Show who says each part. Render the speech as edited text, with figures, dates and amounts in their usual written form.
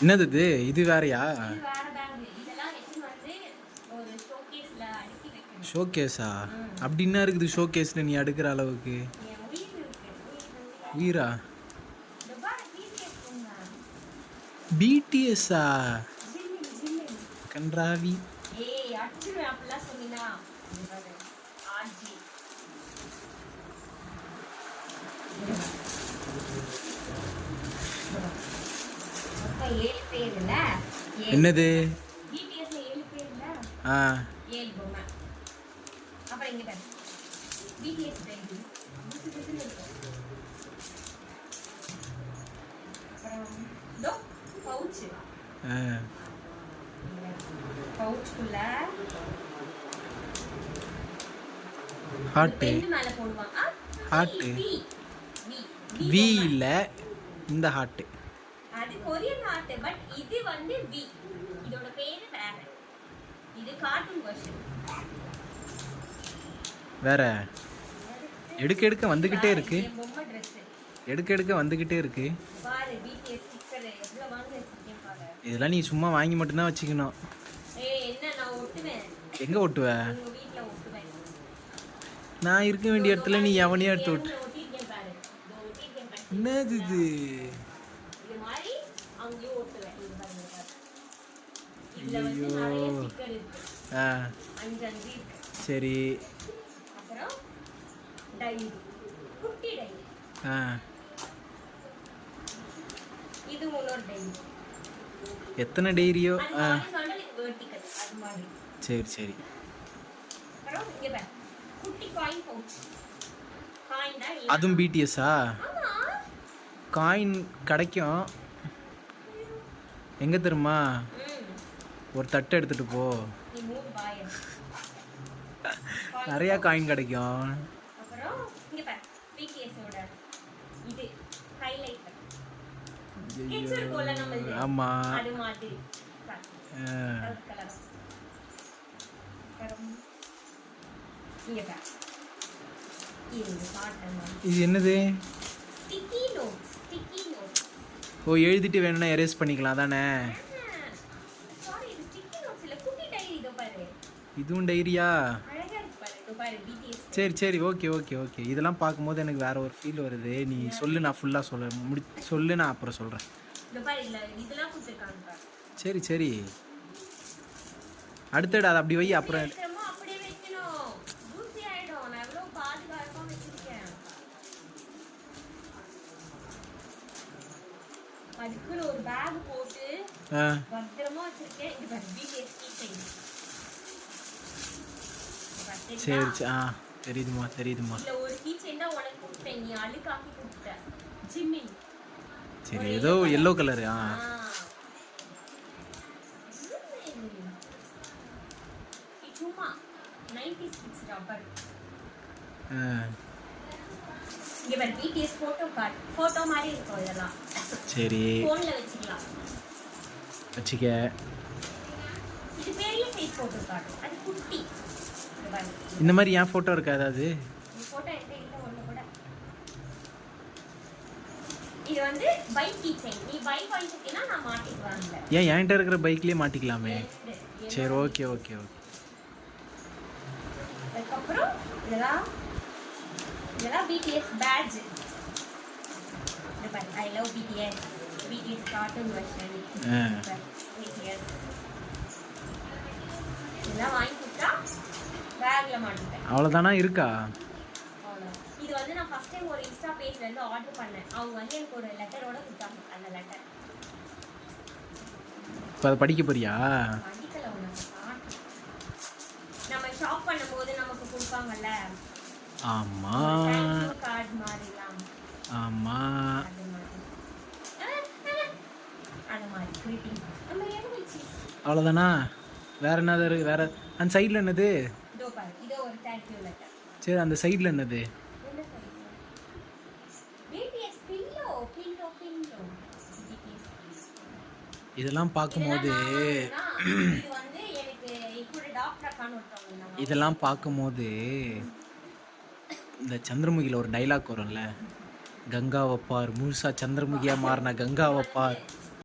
Speaker 1: என்னது இது? இது வேறயா?
Speaker 2: இது வேற பேக். இதெல்லாம் எடுத்து வந்து ஒரு ஷோகேஸ்ல அடுக்கி வைக்கணும்.
Speaker 1: ஷோகேஸா? அப்படி என்ன இருக்குது ஷோகேஸ்ல நீ அடுக்கிற அளவுக்கு?
Speaker 2: என் உயிர் இருக்கு.
Speaker 1: உயிரா?
Speaker 2: இந்த பாரு பிடிஎஸ் போங்க.
Speaker 1: பிடிஎஸ்ஸா?
Speaker 2: ஜில்லி.
Speaker 1: கன்றாவி.
Speaker 2: ஏய் அடிச்சுடுவேன் அப்படிலாம் சொன்னீனா. இது பாரு ஆர்ஜி. மொத்தம் 7 பேர் இல்ல?
Speaker 1: என்னது?
Speaker 2: பிடிஎஸ்ல 7 பேர் இல்ல? 7 பொம்மை. அப்புறம் இங்க பாரு. BTS bag. அப்புறம் தோ பவுச். பவுச்சுக்குள்ள
Speaker 1: ஹார்ட்.
Speaker 2: பென் மேல போடுவாங்க.
Speaker 1: ஹார்ட். வி இல்ல, இந்த ஹார்ட்.
Speaker 2: அது கொரியன் ஹார்ட், பட் இது வந்து வி. இதோட பேரு வேற. இது கார்ட்டூன் வெர்ஷன்.
Speaker 1: வேற எடுக்க வந்துகிட்டே இருக்கு.
Speaker 2: பொம்மை Dress.
Speaker 1: எடுக்க வந்துகிட்டே இருக்கு.
Speaker 2: பாரு பிடிஎஸ் ஸ்டிக்கர் எவ்வளவு வாங்கி வச்சிருக்கேன் பாரு.
Speaker 1: இதெல்லாம் நீ சும்மா வாங்கி மட்டும் தான் வச்சுக்கணும்.
Speaker 2: ஏய் என்ன நான் ஒட்டுவேன்.
Speaker 1: எங்க ஒட்டுவ?
Speaker 2: உங்க வீட்ல ஒட்டுவேன்.
Speaker 1: நான் இருக்க வேண்டிய இடத்துல நீ எவனையும் எடுத்து ஒட்டு.
Speaker 2: ஒட்டிருக்கேன் பாரு. இதோ ஒட்டிருக்கேன் பாரு.
Speaker 1: என்னது இது?
Speaker 2: இது மாதிரி அங்கேயும் ஒட்டுவேன். இது பாருங்க. இதுல வந்து நிறைய ஸ்டிக்கர் இருக்கு. 5 இருக்கு.
Speaker 1: சரி.
Speaker 2: அப்புறம் டைரி. குட்டி டைரி. இது இன்னொரு டைரி.
Speaker 1: எத்தனை டைரியோ?
Speaker 2: வெர்டிகல் அது மாதிரி.
Speaker 1: சரி.
Speaker 2: அப்புறம் இங்க பாரு. குட்டி காயின் பவுச். காயின் தான்.
Speaker 1: அதுவும் பிடிஎஸ்ஸா?
Speaker 2: ஆமா.
Speaker 1: காயின் கிடைக்கும். எங்க தெரியுமா? ஒரு தட்டு எடுத்துட்டு போ.
Speaker 2: நீ மூணு பாய்.
Speaker 1: நிறைய காயின் கிடைக்கும்.
Speaker 2: அப்புறம் இங்க பாரு. பிடிஎஸ் ஓட இது ஹைலைட்டர். ஸ்கெட்ச் இருக்குல நம்மளுது.
Speaker 1: ஆமா.
Speaker 2: அது மாதிரி. கலர். இங்க பாரு. இது காட்டன்.
Speaker 1: இது என்னது?
Speaker 2: Sticky notes.
Speaker 1: ஓ, எழுதிட்டு வேணும்னா எரேஸ் பண்ணிக்கலாம் தானே?
Speaker 2: சாரி, இது ஸ்டிக்கி நோட்ஸ் இல்ல, குட்டி டைரி. இதோ பாரு.
Speaker 1: இதுவும் டைரியா?
Speaker 2: அழகா இருக்கு பாரு. இதோ பாரு பிடிஎஸ்.
Speaker 1: சரி. ஓகே. இதெல்லாம் பார்க்கும்போது எனக்கு வேற ஒரு ஃபீல் வருது. நீ சொல்லு, நான் ஃபுல்லா சொல்லு, நான் அப்புறம் சொல்றேன்.
Speaker 2: இதோ பாரு இல்ல இதெல்லாம் கொடுத்திருக்காங்க பாரு.
Speaker 1: சரி. அடுத்தது அது அப்படி வை. அப்புறம்
Speaker 2: அப்படியே வைக்கணும். தூசி ஆயிடும். நான் எவ்வளவு பாதுகாப்பா வச்சிருக்கேன். அதுக்கு ஒரு பேக் போட்டு பத்திரமா வச்சிருக்கேன். இது பாரு பிடிஎஸ் கீ செயின்.
Speaker 1: சரி. தெரியுதுமா.
Speaker 2: இல்ல ஒரு கீ செயின் தான் உனக்கு கொடுத்தேன். நீ அழுக்காக்கி கொடுத்த. ஜிம்மின்.
Speaker 1: சரி, ஏதோ yellow கலர்.
Speaker 2: சும்மா 96 ரப்பர். இங்க பாரு பிடிஎஸ் போட்டோ கார்டு. போட்டோ மாதிரி இருக்கும் இதெல்லாம்.
Speaker 1: சரி.
Speaker 2: போன்ல வச்சுக்க. இது பெரிய சைஸ் போட்டோ கார்டு. அது குட்டி. இங்க பாரு.
Speaker 1: இந்த மாதிரி ஏன் போட்டோ இருக்கா ஏதாவது?
Speaker 2: இந்த போட்டோ என்கிட்ட இல்ல ஒண்ணு கூட. இது வந்து பைக் கீ செயின். நீ பைக் வாங்கிட்டீனா நான் மாட்டிக்குவாங்க.
Speaker 1: ஏன் என்கிட்ட இருக்கிற பைக்லயே மாட்டிக்கலாமே? சரி, ஓகே.
Speaker 2: அதுக்கப்புறம் இதெல்லாம் பிடிஎஸ் பேட்ஜ். இந்த பாரு I love BTS cartoon version. BTS இதெல்லாம் வாங்கி கொடுத்தா பேக்ல மாட்டிட்டேன்.
Speaker 1: அவ்வளோதானா? இருக்கா?
Speaker 2: இது வந்து நான் ஃபர்ஸ்ட் டைம் ஒரு இன்ஸ்டா பேஜ்ல இருந்து ஆர்டர் பண்ணேன். அவங்க வந்து எனக்கு ஒரு லெட்டரோட கொடுத்தாங்க. அந்த லெட்டர்
Speaker 1: இப்போ அதை படிக்க போறியா?
Speaker 2: படிக்கல. நம்ம ஷாப் பண்ணும்போது நமக்கு கொடுப்பாங்கல்ல.
Speaker 1: ஆமா.
Speaker 2: கார்டு மாதிரிலாம்.
Speaker 1: ஆமா.
Speaker 2: அந்த மாதிரி கிரீட்டிங். நம்ம எழுதிச்சு.
Speaker 1: அவ்வளோதானா? வேற என்னது இருக்கு? வேற அந்த சைடில் என்னது?
Speaker 2: இதோ பாரு. இதோ ஒரு தேங்க்யூ லெட்டர்.
Speaker 1: சரி, அந்த சைடில் என்னது?
Speaker 2: BTS pillow.
Speaker 1: இதெல்லாம் பார்க்கும்போது இதெல்லாம் பார்க்கும்போது இந்த சந்திரமுகியில் ஒரு டைலாக் வரும்ல, கங்காவை பார் முழுசா சந்திரமுகியா மாறின கங்காவை பார்.